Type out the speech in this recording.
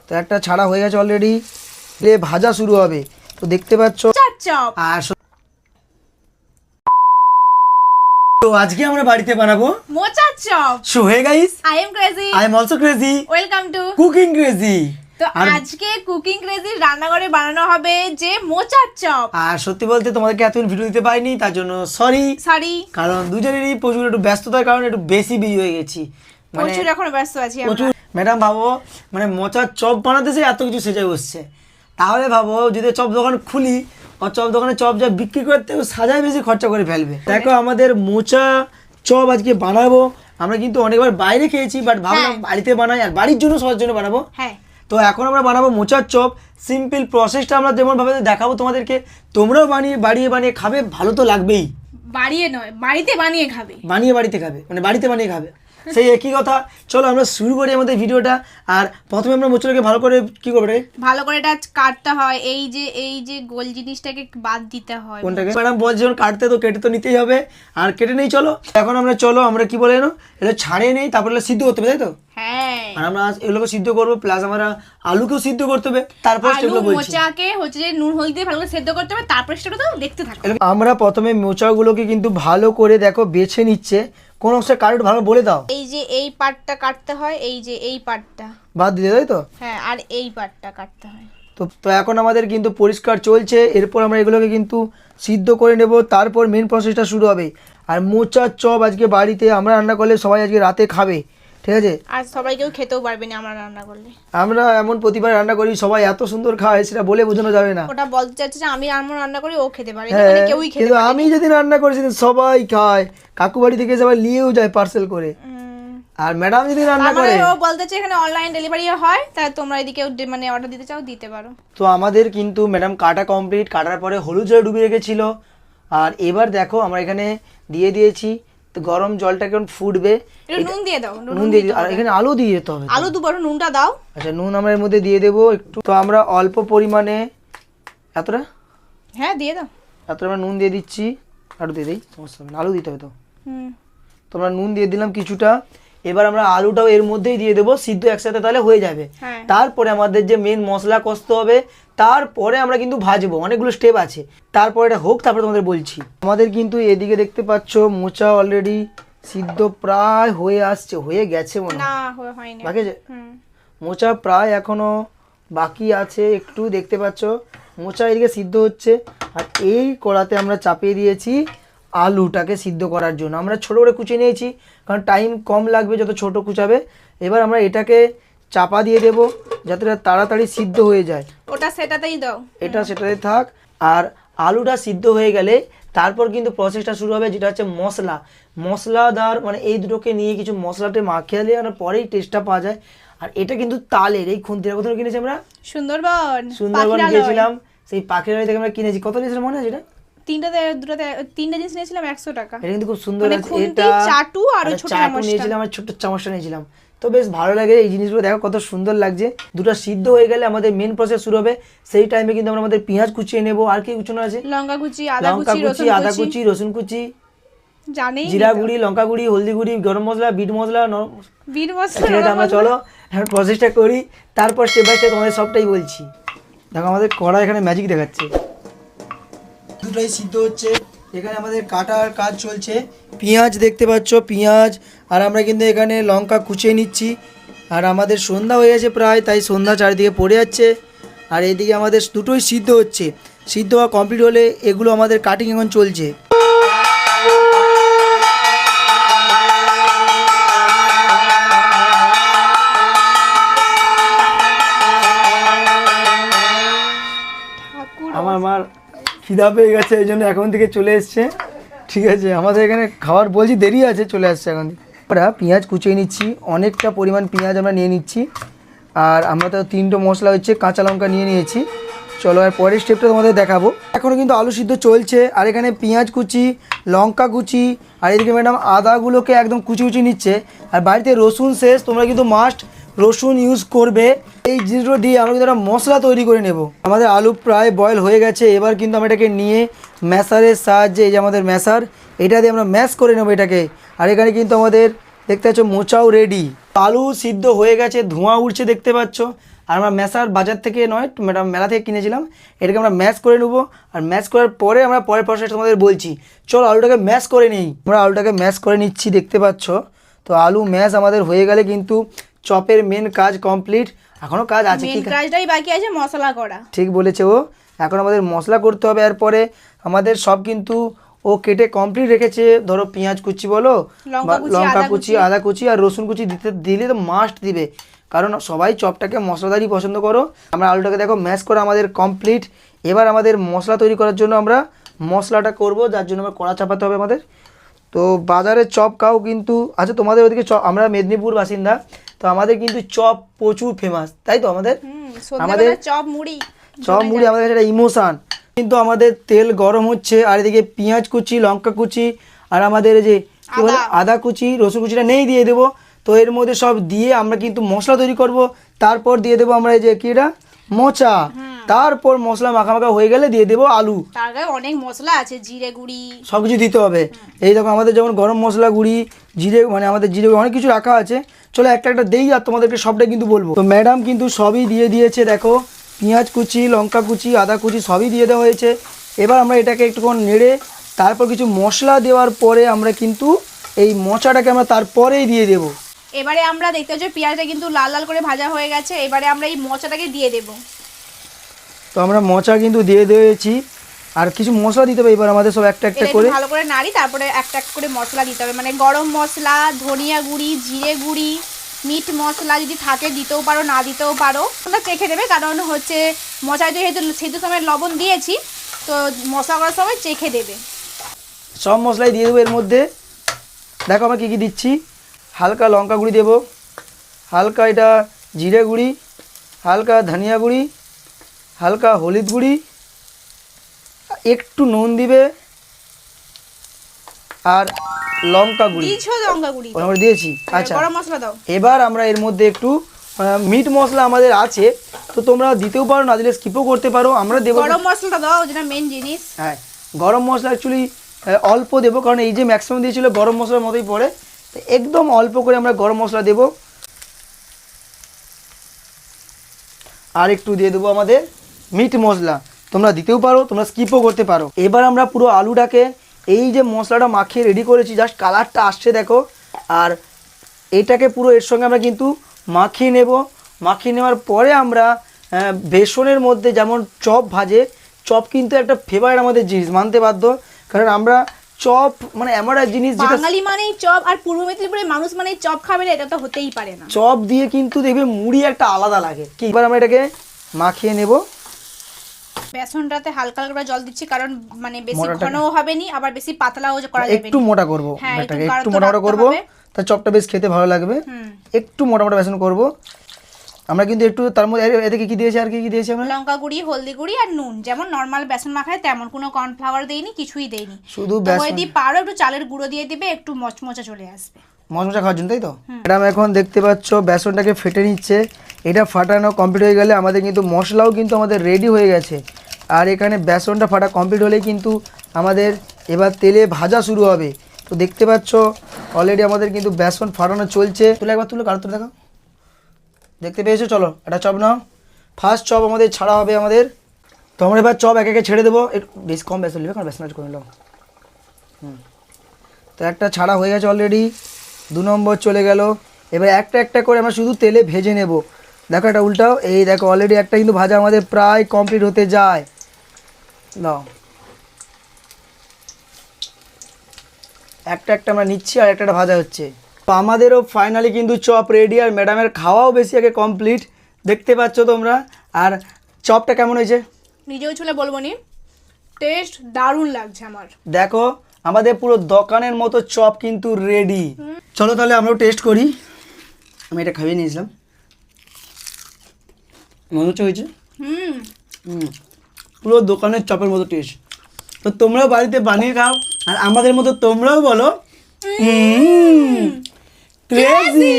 তো একটা ছাড়া হয়ে গেছে অলরেডি, ভাজা শুরু হবে। তো দেখতে পাচ্ছ আর তো আজকে আমরা বাড়িতে বানাবো মোচার chop. So hey guys, I am crazy, I am also crazy, welcome to cooking crazy. তো আজকে কুকিং ক্রেজি রান্নাঘরে বানানো হবে যে মোচার চপ। আর সত্যি বলতে তোমাদেরকে এতদিন ভিডিও দিতে পারিনি, তার জন্য সরি। কারণ দুজনেরই প্রচুর একটু ব্যস্ততার কারণে একটু বেশি বিজি হয়ে গেছি, প্রচুর এখন ব্যস্ত আছি আমরা। প্রচুর। ম্যাডাম ভাবো মানে মোচার চপ বানাতে সে এত কিছু সেজে বসছে, তাহলে ভাবো যদি চপ দোকান খুলি আর চপ দোকানে চপ যা বিক্রি করতে সাজায় বেশি খরচা করে ফেলবে। দেখো আমাদের মোচা চপ আজকে বানাবো। আমরা কিন্তু অনেকবার বাইরে খেয়েছি, বাট ভাবলাম বাড়িতে বানাই আর বাড়ির জন্য সবার জন্য বানাবো। হ্যাঁ, তো এখন আমরা বানাবো মোচার চপ। সিম্পল প্রসেসটা আমরা যেমনভাবে দেখাবো তোমাদেরকে, তোমরাও বানিয়ে খাবে, ভালো তো লাগবেই। বাড়িয়ে নয়, বাড়িতে বানিয়ে খাবে। বাড়িতে খাবে মানে বাড়িতে বানিয়ে খাবে, সেই একই কথা। চলো আমরা শুরু করি আমাদের ভিডিওটা। আর প্রথমে আমরা মোচাটাকে ভালো করে কি করবো, ভালো করে এটা কাটতে হয়। এই যে গোল জিনিসটাকে বাদ দিতে হয়। কোনটাকে ম্যাডাম বলছে যখন কাটতে, তো কেটে তো নিতেই হবে। আর কেটে নেই, চলো এখন আমরা কি বলে এনো এটা ছাড়িয়ে নেই, তারপরে সিদ্ধ করতে হবে, তাই তো? হ্যাঁ, আর আমরা এগুলোকে সিদ্ধ করবো, প্লাস আমরা আলুকেও সিদ্ধ করতে হবে। তারপর সেগুলো বলছি, মোচাকে হচ্ছে যে নুন হলদি দিয়ে ভালো করে সেদ্ধ করতে হবে, তারপর সেটা তো দেখতে থাকো। আমরা প্রথমে মোচাগুলোকে কিন্তু ভালো করে দেখো বেছে নিচ্ছে। কোন অংশে কাটতে ভালো বলে দাও। এই যে এই পার্টটা কাটতে হয়, এই যে এই পার্টটা বাদ দিতে, তাই তো? হ্যাঁ, আর এই পার্টটা কাটতে হয়। তো এখন আমাদের কিন্তু পরিষ্কার চলছে। এরপর আমরা এগুলোকে কিন্তু সিদ্ধ করে নেব, তারপর মেন প্রসেসটা শুরু হবে। আর মোচার চপ আজকে বাড়িতে আমরা রান্না করলে সবাই আজকে রাতে খাবে, ঠিক আছে? আর সবাই কেউ খেতেও পারবে না আমরা রান্না করলে। আমরা এমন প্রতিবার রান্না করি, সবাই এত সুন্দর খায় সেটা বলে বোঝানো যাবে না। ওটা বলতে চাচ্ছে যে আমি রান্না করি, ও খেতে পারে না, হ্যাঁ, মানে কেউই খেতে কিন্তু পারে না। আমি যেদিন রান্না করি সেদিন সবাই খায়, কাকু বাড়ি থেকে সবাই নিয়েও যায় পার্সেল করে। আর ম্যাডাম যদি রান্না করে, ও বলতে চাচ্ছে এখানে অনলাইন ডেলিভারি হয়, তাই তোমরা এদিকে মানে অর্ডার দিতে চাও দিতে পারো। তো আমাদের কিন্তু ম্যাডাম কাটা কমপ্লিট, কাটার পরে হলুদ জলে ডুবিয়ে রেখেছিল। আর এবার দেখো আমরা এখানে দিয়ে দিয়েছি, তো গরম জলটাকে ফুটবে, নুন দিয়ে দাও। নুন দিয়ে আর এখানে আলু দিয়ে দিতে হবে। আলু দুবারও নুনটা দাও। আচ্ছা, নুন আমরা এর মধ্যে দিয়ে দেবো একটু। তো আমরা অল্প পরিমাণে এতটা, হ্যাঁ দিয়ে দাও। এতটা আমরা নুন দিয়ে দিচ্ছি। আলু দিয়ে দিই, সমস্যা হবে না, আলু দিতে হবে তো। হুম, তো আমরা নুন দিয়ে দিলাম কিছুটা। এবার আমরা আলুটাও এর মধ্যেই দিয়ে দেবো, সিদ্ধ একসাথে তাহলে হয়ে যাবে। তারপরে আমাদের যে মেন মশলা কষতে হবে, তারপরে আমরা কিন্তু ভাজবো, অনেকগুলো স্টেপ আছে। তারপরে এটা হোক, তারপরে তোমাদের বলছি। আমাদের কিন্তু এদিকে দেখতে পাচ্ছ মোচা অলরেডি সিদ্ধ প্রায় হয়ে আসছে, হয়ে গেছে মনে না হয়, বাকি আছে মোচা প্রায় এখনো বাকি আছে একটু। দেখতে পাচ্ছ মোচা এদিকে সিদ্ধ হচ্ছে, আর এই কড়াতে আমরা চাপিয়ে দিয়েছি আলুটাকে সিদ্ধ করার জন্য। আমরা ছোট করে কুচিয়ে নিয়েছি, কারণ টাইম কম লাগবে যত ছোট কুচাবে। এবার আমরা এটাকে চাপা দিয়ে দেব যাতে তাড়াতাড়ি সিদ্ধ হয়ে যায়। ওটা সেটাতেই দাও, এটা সেটাতে থাক। আর আলুটা সিদ্ধ হয়ে গেলে তারপর কিন্তু প্রসেসটা শুরু হবে, যেটা হচ্ছে মশলাদার, মানে এই দুটোকে নিয়ে কিছু মশলাতে মাখিয়ে আর পরেই টেস্টটা পাওয়া যায়। আর এটা কিন্তু তালের এই খুন্তিটা কোথাও কিনেছি আমরা, সুন্দরবন গিয়েছিলাম, সেই পাখির বাড়ি থেকে আমরা কিনেছি। কত নিয়েছিলাম মনে আছে? এটা তিনটা জিনিস নিয়েছিলাম 100 টাকা। এটা কিন্তু খুব সুন্দর আছে। এটা চাটু আর চাটু নিয়েছিলাম, আর ছোট্ট চামচটা নিয়েছিলাম। তো বেশ ভালো লাগে এই জিনিসগুলো, দেখো কত সুন্দর লাগছে। দুটো সিদ্ধ হয়ে গেলে আমাদের মেন প্রসেস শুরু হবে। সেই টাইমে কিন্তু আমরা আমাদের পেঁয়াজ কুচিয়ে নেব। আর কি কুচানো আছে? লঙ্কা কুচি, আদা কুচি, রসুন কুচি, জানি, জিরা গুঁড়ি, লঙ্কা গুঁড়ি, হলদি গুঁড়ি, গরম মশলা, বিট মশলা। আমরা চলো এখন প্রসেসটা করি, তারপর স্টেপ বাই স্টেপ তোমাদের সবটাই বলছি। দেখো আমাদের কড়া এখানে ম্যাজিক দেখাচ্ছে, দুটোই সিদ্ধ হচ্ছে। এখানে আমাদের কাটার কাজ চলছে। পেঁয়াজ দেখতে পাচ্ছ, পেঁয়াজ, আর আমরা কিন্তু এখানে লঙ্কা কুচিয়ে নিচ্ছি। আর আমাদের সন্ধ্যা হয়ে গেছে প্রায়, তাই সন্ধ্যা চারিদিকে পড়ে যাচ্ছে। আর এইদিকে আমাদের দুটোই সিদ্ধ হচ্ছে। সিদ্ধ হওয়া কমপ্লিট হলে এগুলো আমাদের কাটিং এখন চলছে। আমার খিদা পেয়ে গেছে, এই জন্য এখন থেকে চলে এসছে। ঠিক আছে, আমাদের এখানে খাবার বলছি দেরি আছে, চলে আসছে এখন থেকে। আমরা পেঁয়াজ কুচিয়ে নিচ্ছি, অনেকটা পরিমাণ পেঁয়াজ আমরা নিয়ে নিচ্ছি। আর আমরা তো 3টো মশলা হচ্ছে, কাঁচা লঙ্কা নিয়ে নিয়েছি। চলো আর পরের স্টেপটা তোমাদের দেখাবো। এখনও কিন্তু আলু সিদ্ধ চলছে, আর এখানে পেঁয়াজ কুচি, লঙ্কা কুচি, আর এদিকে ম্যাডাম আদাগুলোকে একদম কুচি নিচ্ছে। আর বাড়িতে রসুন শেষ, তোমরা কিন্তু মাস্ট রসুন ইউজ করবে। এই জিনিসগুলো দিয়ে আমরা কিন্তু একটা মশলা তৈরি করে নেব। আমাদের আলু প্রায় বয়েল হয়ে গেছে। এবার কিন্তু আমরা এটাকে নিয়ে ম্যাশারের সাহায্যে, এই যে আমাদের ম্যাশার, এটা দিয়ে আমরা ম্যাশ করে নেবো এটাকে। আর এখানে কিন্তু আমাদের দেখতে পাচ্ছ মোচাও রেডি, আলু সিদ্ধ হয়ে গেছে, ধোঁয়া উঠছে দেখতে পাচ্ছ। আর আমরা ম্যাশার বাজার থেকে নয় ম্যাডাম মেলা থেকে কিনেছিলাম, এটাকে আমরা ম্যাশ করে নেবো। আর ম্যাশ করার পরে আমরা পরের প্রসেসটা তোমাদের বলছি। চলো আলুটাকে ম্যাশ করে নিই। আমরা আলুটাকে ম্যাশ করে নিচ্ছি দেখতে পাচ্ছ। তো আলু ম্যাশ আমাদের হয়ে গেলে কিন্তু চপের মেন কাজ কমপ্লিট। এখনও কাজ আছে, মেন কাজটাই বাকি আছে, মশলা করা। ঠিক বলেছে ও। এখন আমাদের মশলা করতে হবে। এরপরে আমাদের সব কিন্তু ও কেটে কমপ্লিট রেখেছে। ধরো পেঁয়াজ কুচি বলো, লঙ্কা কুচি, আদা কুচি আর রসুন কুচি দিলে তো মাস্ট দিবে, কারণ সবাই চপটাকে মশলাদারই পছন্দ করো। আমরা আলুটাকে দেখো ম্যাশ করা আমাদের কমপ্লিট। এবার আমাদের মশলা তৈরি করার জন্য আমরা মশলাটা করব, যার জন্য আমরা কড়া চাপাতে হবে আমাদের। তো বাজারে চপ খাও কিন্তু, আচ্ছা তোমাদের ওদিকে চপ, আমরা মেদিনীপুর বাসিন্দা, তো আমাদের কিন্তু চপ প্রচুর ফেমাস, তাই তো আমাদের চপ মুড়ি আমাদের কাছে একটা ইমোশন। কিন্তু আমাদের তেল গরম হচ্ছে, আর এদিকে পেঁয়াজ কুচি, লঙ্কা কুচি আর আমাদের যে কি বলে আদা কুচি, রসুন কুচিটা নেই দিয়ে দেবো। তো এর মধ্যে সব দিয়ে আমরা কিন্তু মশলা তৈরি করব। তারপর দিয়ে দেবো আমরা এই যে কি এটা মোচা, তারপর মশলা মাখা মাখা হয়ে গেলে দিয়ে দেবো আলু। তার গায়ে অনেক মশলা আছে, জিরে গুঁড়ি সব কিছু দিতে হবে। এই দেখো আমাদের যেমন গরম মশলা গুঁড়ি, জিরে মানে আমাদের জিরে অনেক কিছু রাখা আছে। চলো একটা একটা দেই আর তোমাদেরকে সবটা কিন্তু বলবো। তো ম্যাডাম কিন্তু সবই দিয়ে দিয়েছে, দেখো পেঁয়াজ কুচি, লঙ্কা কুচি, আদা কুচি সবই দিয়ে দেওয়া হয়েছে। এবার আমরা এটাকে একটুক্ষণ নেড়ে তারপর কিছু মশলা দেওয়ার পরে আমরা কিন্তু এই মোচাটাকে আমরা তারপরেই দিয়ে দেবো। এবারে আমরা দেখতে পাচ্ছি পেঁয়াজটা কিন্তু লাল লাল করে ভাজা হয়ে গেছে। এবারে আমরা এই মোচাটাকে দিয়ে দেব। তো আমরা মোচা কিন্তু দিয়ে দিয়েছি, আর কিছু মশলা দিতে হবে এবার আমাদের সব একটা একটা করে ভালো করে নাড়ি, তারপরে একটা একটা করে মশলা দিতে হবে, মানে গরম মশলা, ধনিয়া গুঁড়ি, জিরে গুঁড়ি, মিট মশলা যদি থাকে দিতেও পারো, না দিতেও পারো, তোমরা চেখে দেবে। কারণ হচ্ছে মোচায় যেহেতু সেদ্ধ সময় লবণ দিয়েছি, তো মশলা করার সময় চেখে দেবে। সব মশলাই দিয়ে দেবো এর মধ্যে। দেখো আমরা কী কী দিচ্ছি। হালকা লঙ্কা গুঁড়ি দেবো, হালকা এটা জিরে গুঁড়ি, হালকা ধনিয়া গুঁড়ি, হালকা হলুদ গুঁড়ি, একটু নুন দিবে আর লঙ্কা গুঁড়ি আমরা দিয়েছি। আচ্ছা গরম মশলা দাও। এবার আমরা এর মধ্যে একটু মিট মশলা আমাদের আছে, তো তোমরা দিতেও পারো, না দিলে স্কিপও করতে পারো। আমরা দেবো গরম মশলাটা দাও, যেটা মেন জিনিস। হ্যাঁ গরম মশলা অ্যাকচুয়ালি অল্প দেবো, কারণ এই যে ম্যাক্সিমাম দিয়েছিল গরম মশলার মতোই পড়ে, তো একদম অল্প করে আমরা গরম মশলা দেবো। আর একটু দিয়ে দেবো আমাদের মিট মশলা, তোমরা দিতেও পারো, তোমরা স্কিপও করতে পারো। এবার আমরা পুরো আলুটাকে এই যে মশলাটা মাখিয়ে রেডি করেছি, জাস্ট কালারটা আসছে দেখো, আর এটাকে পুরো এর সঙ্গে আমরা কিন্তু মাখিয়ে নেব। মাখিয়ে নেওয়ার পরে আমরা বেসনের মধ্যে যেমন চপ ভাজে, চপ কিন্তু একটা ফেভারিট আমাদের জিনিস, মানতে বাধ্য, কারণ আমরা চপ মানে এমন একটা জিনিস যেটা বাঙালি মানেই চপ, আর পূর্ব মেদিনীপুরের মানুষ মানেই চপ খাবে না, এটা তো হতেই পারে না। চপ দিয়ে কিন্তু দেখবে মুড়ি একটা আলাদা লাগে। কি এবার আমরা এটাকে মাখিয়ে নেব। বেসনটাতে হালকা হালকা জল দিচ্ছি, কারণ মানে বেশি ঘনও হবে না, আবার বেশি পাতলাও করা যাবে না। একটু মোটা করব, এটাকে একটু মোটা মোটা করব, তা চপটা বেশ খেতে ভালো লাগবে। একটু মোটা মোটা বেসন করব আমরা কিন্তু। একটু তার মধ্যে এতে কি দিয়েছি, আর কি কি দিয়েছি আমরা? লঙ্কা গুঁড়ি, হলদি গুঁড়ি আর নুন, যেমন নরমাল বেসন মাখায় তেমন, কোনো কর্নফ্লাওয়ার দেইনি, কিছুই দেইনি, শুধু বেসন। যদি পারো একটু চালের গুঁড়ো দিয়ে দিবে, একটু মচমচা চলে আসবে, মচমচা খাওয়ার জন্য, তাই তো? ম্যাডাম এখন দেখতে পাচ্ছ বেসনটাকে ফেটে নিচ্ছে। এটা ফাটানো কমপ্লিট হয়ে গেলে আমাদের কিন্তু মশলাও কিন্তু আমাদের রেডি হয়ে গেছে। আর এখানে বেসনটা ফাটা কমপ্লিট হলেই কিন্তু আমাদের এবার তেলে ভাজা শুরু হবে। তো দেখতে পাচ্ছ অলরেডি আমাদের কিন্তু বেসন ফাটানো চলছে। তুলে একবার তুলো, কারো তুলে দেখো, দেখতে পেয়েছো? চলো একটা চপ নাও। ফার্স্ট চপ আমাদের ছাড়া হবে আমাদের। তো আমরা এবার চপ একে একে ছেড়ে দেবো। একটু বেশ কম বেসন নেবে, কারণ বেসন করে নিলাম। তো একটা ছাড়া হয়ে গেছে অলরেডি, 2 নম্বর চলে গেল। এবার একটা একটা করে আমরা শুধু তেলে ভেজে নেব। দেখো এটা উল্টাও, এই দেখো অলরেডি একটা কিন্তু ভাজা আমাদের প্রায় কমপ্লিট হতে যায়। দাও একটা একটা আমরা নিচ্ছি, আর একটা ভাজা হচ্ছে। তো আমাদেরও ফাইনালি কিন্তু চপ রেডি, আর ম্যাডামের খাওয়াও বেশি আগে কমপ্লিট, দেখতে পাচ্ছ তোমরা। আর চপটা কেমন হয়েছে নিজেও ছুলে বলবো নি, টেস্ট দারুণ লাগছে আমার। দেখো আমাদের পুরো দোকানের মতো চপ কিন্তু রেডি। চলো তাহলে আমরাও টেস্ট করি। আমি এটা খাইয়ে নিয়েছিলাম, মনে হচ্ছে হয়েছে পুরো দোকানের চপের মতো টেস্ট। তো তোমরাও বাড়িতে বানিয়ে খাও, আর আমাদের মতো তোমরাও বলো ক্রেজি।